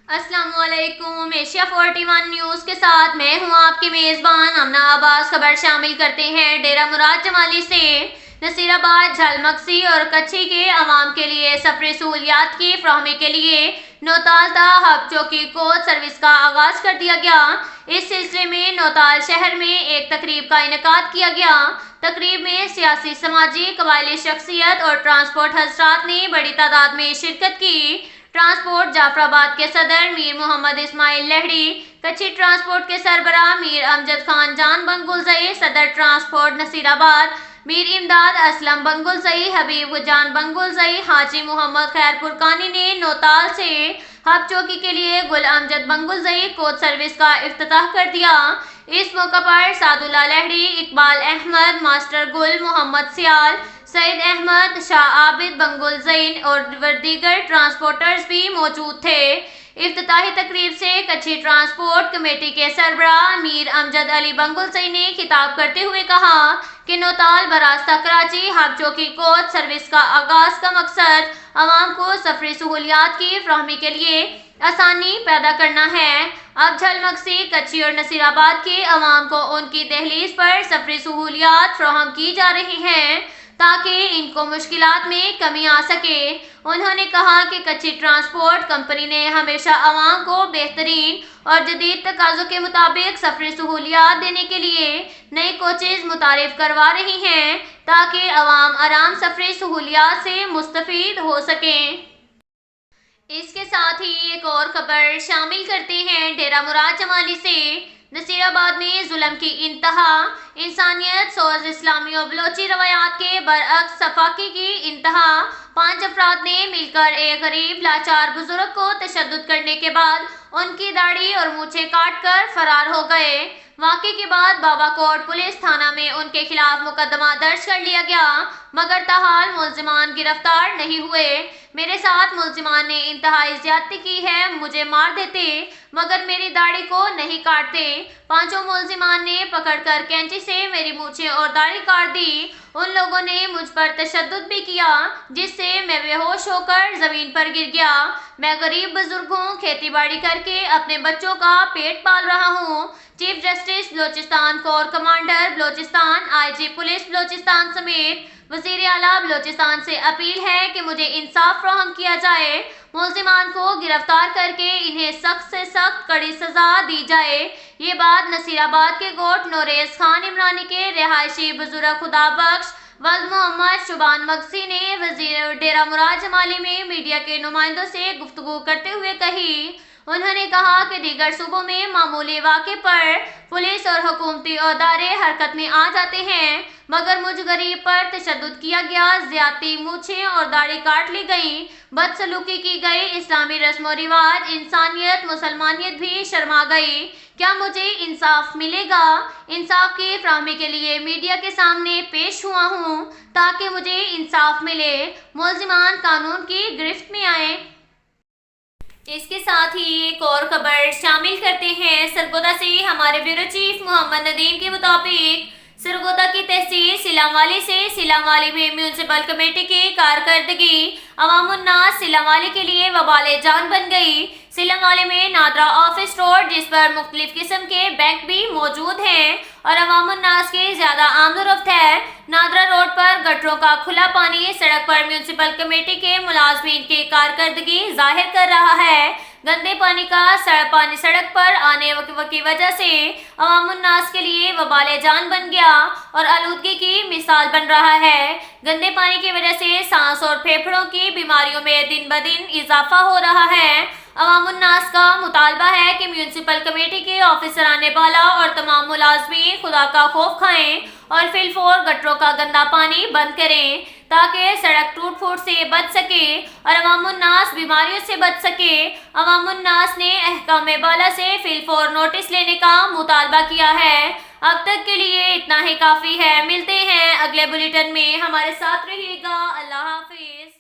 السلام علیکم۔ Asia 41 news کے ساتھ میں ہوں آپ کی میزبان امنا عباس۔ خبر شامل کرتے ہیں ڈیرہ مراد جمالی سے نصیر آباد، جھل مکسی اور کچھی کے عوام کے لیے سفری سہولیات کی فراہمی کے لیے نوتال تا ہب چوکی کوچ سروس کا آغاز کر دیا گیا۔ اس سلسلے میں نوتال شہر میں ایک تقریب کا انعقاد کیا گیا۔ تقریب میں سیاسی، سماجی، قبائلی شخصیت اور ٹرانسپورٹ حضرات نے بڑی تعداد میں شرکت کی۔ ٹرانسپورٹ جعفر آباد کے صدر میر محمد اسماعیل لہڑی، کچھی ٹرانسپورٹ کے سربراہ میر امجد خان جان بنگلزئی، صدر ٹرانسپورٹ نصیر آباد میر امداد اسلم بنگلزئی، حبیب جان بنگلزئی، حاجی محمد خیر پرکانی نے نوتال سے ہب چوکی کے لیے گل امجد بنگلزئی کوچ سروس کا افتتاح کر دیا۔ اس موقع پر سعد اللہ لہڑی، اقبال احمد، ماسٹر گل، محمد سیال، سعید احمد، شاہ عابد بنگلزئی اور دیگر ٹرانسپورٹرز بھی موجود تھے۔ افتتاحی تقریب سے کچھی ٹرانسپورٹ کمیٹی کے سربراہ میر امجد علی بنگلزئی نے خطاب کرتے ہوئے کہا کہ نوتال براستہ کراچی ہب چوکی کوچ سروس کا آغاز کا مقصد عوام کو سفری سہولیات کی فراہمی کے لیے آسانی پیدا کرنا ہے۔ اب جھل مکسی، کچھی اور نصیر آباد کے عوام کو ان کی دہلیز پر سفری سہولیات فراہم کی جا رہی ہیں تاکہ ان کو مشکلات میں کمی آ سکے۔ انہوں نے کہا کہ کچھی ٹرانسپورٹ کمپنی نے ہمیشہ عوام کو بہترین اور جدید تقاضوں کے مطابق سفری سہولیات دینے کے لیے نئے کوچز متعارف کروا رہی ہیں تاکہ عوام آرام سفری سہولیات سے مستفید ہو سکیں۔ اس کے ساتھ ہی ایک اور خبر شامل کرتے ہیں ڈیرہ مراد جمالی سے۔ نصیر آباد میں ظلم کی انتہا، انسانیت سوز اسلامی و بلوچی روایات کے برعکس صفاقی کی انتہا۔ 5 افراد نے مل کر ایک غریب لاچار بزرگ کو تشدد کرنے کے بعد ان کی داڑھی اور مونچھیں کاٹ کر فرار ہو گئے۔ واقعے کے بعد بابا کوٹ پولیس تھانہ میں ان کے خلاف مقدمہ درج کر لیا گیا مگر تاحال ملزمان گرفتار نہیں ہوئے۔ میرے ساتھ ملزمان نے انتہائی زیادتی کی ہے، مجھے مار دیتے مگر میری داڑھی کو نہیں کاٹتے۔ 5 ملزمان نے پکڑ کر کینچی سے میری مونچھیں اور داڑھی کاٹ دی۔ ان لوگوں نے مجھ پر تشدد بھی کیا جس سے میں بے ہوش ہو کر زمین پر گر گیا۔ میں غریب بزرگ ہوں، کھیتی باڑی کر کے اپنے بچوں کا پیٹ پال رہا ہوں۔ Chief justice Balochistan, corps commander Balochistan, I G police Balochistan سمیت وزیر اعلیٰ بلوچستان سے اپیل ہے کہ مجھے انصاف فراہم کیا جائے، ملزمان کو گرفتار کر کے انہیں سخت سے سخت کڑی سزا دی جائے۔ یہ بات نصیر آباد کے گوٹ نوریز خان عمرانی کے رہائشی بزرگ خدا بخش ولد محمد شبان مگسی نے وزیر ڈیرہ مراد جمالی میں میڈیا کے نمائندوں سے گفتگو کرتے ہوئے کہی۔ انہوں نے کہا کہ دیگر صوبوں میں معمولی واقعے پر پولیس اور حکومتی ادارے حرکت میں آ جاتے ہیں مگر مجھ غریب پر تشدد کیا گیا، زیادتی، مونچھیں اور داڑھی کاٹ لی گئیں، بدسلوکی کی گئی، اسلامی رسم و رواج، انسانیت، مسلمانیت بھی شرما گئی۔ کیا مجھے انصاف ملے گا؟ انصاف کی فراہمی کے لیے میڈیا کے سامنے پیش ہوا ہوں تاکہ مجھے انصاف ملے، ملزمان قانون کی گرفت میں آئیں۔ اس کے ساتھ ہی ایک اور خبر شامل کرتے ہیں سرگودا سے۔ ہمارے بیورو چیف محمد ندیم کے مطابق سرگودا کی تحصیل سیلام والی سے سیلام والی میں میونسپل کمیٹی کی کارکردگی عوام الناس سیلام والی کے لیے وبال جان بن گئی۔ سیلام والی میں نادرا آفس روڈ جس پر مختلف قسم کے بینک بھی موجود ہیں اور عوام الناس کی زیادہ آمد و رفت ہے۔ نادرا روڈ پر گٹروں کا کھلا پانی سڑک پر میونسپل کمیٹی کے ملازمین کی کارکردگی ظاہر کر رہا ہے۔ گندے پانی کا پانی سڑک پر آنے کی وجہ سے عوام الناس کے لیے وبال جان بن گیا اور آلودگی کی مثال بن رہا ہے۔ گندے پانی کی وجہ سے سانس اور پھیپھڑوں کی بیماریوں میں دن بدن اضافہ ہو رہا ہے۔ عوام الناس کا مطالبہ ہے کہ میونسپل کمیٹی کے آفیسران بالا اور تمام ملازمین خدا کا خوف کھائیں اور فی الفور گٹروں کا گندا پانی بند کریں تاکہ سڑک ٹوٹ پھوٹ سے بچ سکے اور عوام الناس بیماریوں سے بچ سکے۔ عوام الناس نے حکام بالا سے فی الفور نوٹس لینے کا مطالبہ کیا ہے۔ اب تک کے لیے اتنا ہی کافی ہے، ملتے ہیں اگلے بلیٹن میں، ہمارے ساتھ رہیے گا۔ اللہ حافظ۔